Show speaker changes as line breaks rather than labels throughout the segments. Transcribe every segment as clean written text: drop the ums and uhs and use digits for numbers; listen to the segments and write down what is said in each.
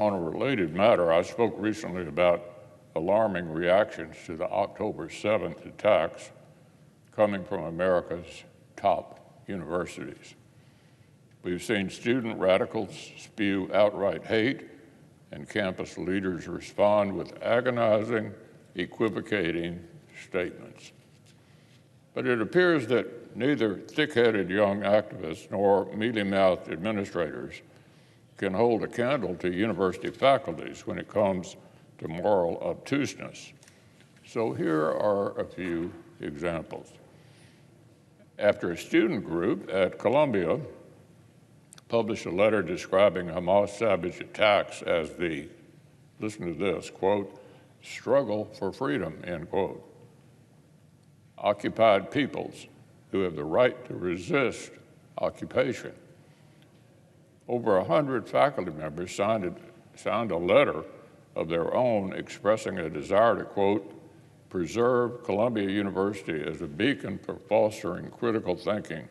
on a related matter, I spoke recently about alarming reactions to the October 7th attacks coming from America's top universities. We've seen student radicals spew outright hate, and campus leaders respond with agonizing, equivocating statements. But it appears that neither thick-headed young activists nor mealy-mouthed administrators can hold a candle to university faculties when it comes to moral obtuseness. So here are a few examples. After a student group at Columbia published a letter describing Hamas savage attacks as the, listen to this, quote, struggle for freedom, end quote. Occupied peoples who have the right to resist occupation. Over 100 faculty members signed a letter of their own expressing a desire to, quote, preserve Columbia University as a beacon for fostering critical thinking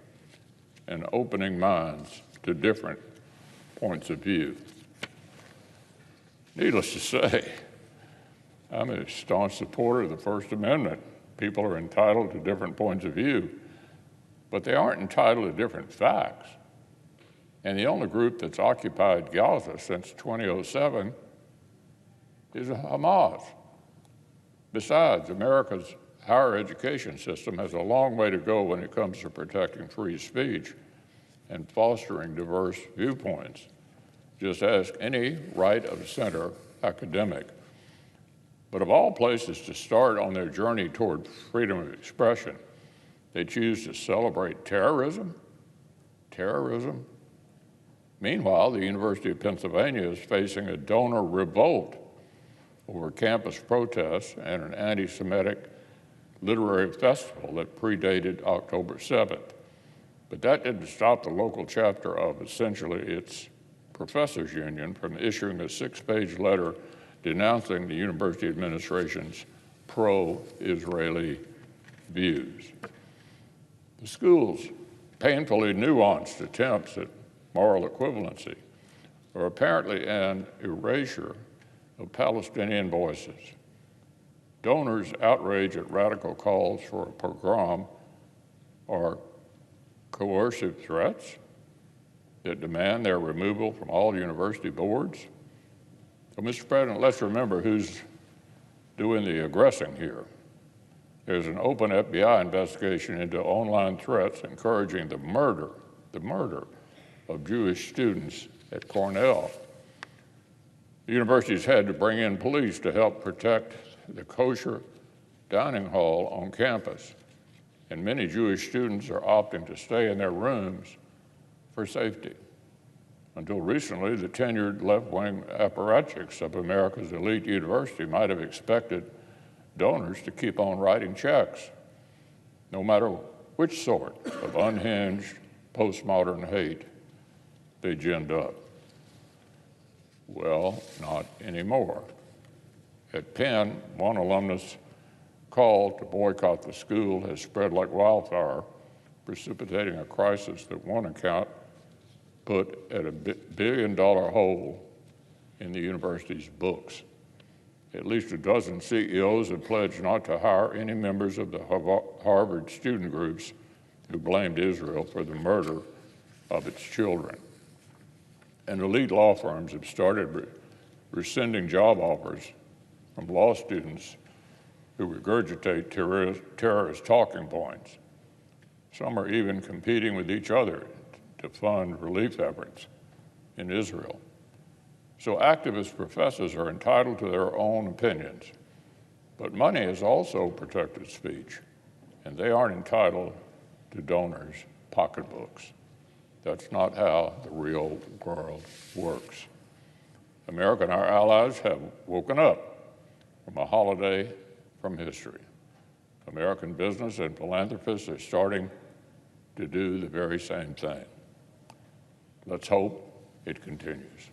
and opening minds to different points of view. Needless to say, I'm a staunch supporter of the First Amendment. People are entitled to different points of view, but they aren't entitled to different facts. And the only group that's occupied Gaza since 2007 is Hamas. Besides, America's higher education system has a long way to go when it comes to protecting free speech and fostering diverse viewpoints. Just ask any right-of-center academic. But of all places to start on their journey toward freedom of expression, they choose to celebrate terrorism? Terrorism? Meanwhile, the University of Pennsylvania is facing a donor revolt over campus protests and an anti-Semitic literary festival that predated October 7th. But that didn't stop the local chapter of essentially its professors' union from issuing a 6-page letter denouncing the university administration's pro-Israeli views. The school's painfully nuanced attempts at moral equivalency are apparently an erasure of Palestinian voices. Donors' outrage at radical calls for a pogrom are coercive threats that demand their removal from all university boards. So, Mr. President, let's remember who's doing the aggressing here. There's an open FBI investigation into online threats encouraging the murder of Jewish students at Cornell. The university's had to bring in police to help protect the kosher dining hall on campus, and many Jewish students are opting to stay in their rooms for safety. Until recently, the tenured left-wing apparatchiks of America's elite university might have expected donors to keep on writing checks, no matter which sort of unhinged postmodern hate they ginned up. Well, not anymore. At Penn, one alumnus' call to boycott the school has spread like wildfire, precipitating a crisis that one account put at a billion-dollar hole in the university's books. At least a dozen CEOs have pledged not to hire any members of the Harvard student groups who blamed Israel for the murder of its children. And elite law firms have started rescinding job offers from law students who regurgitate terrorist talking points. Some are even competing with each other to fund relief efforts in Israel. So activist professors are entitled to their own opinions, but money is also protected speech, and they aren't entitled to donors' pocketbooks. That's not how the real world works. America and our allies have woken up from a holiday from history. American business and philanthropists are starting to do the very same thing. Let's hope it continues.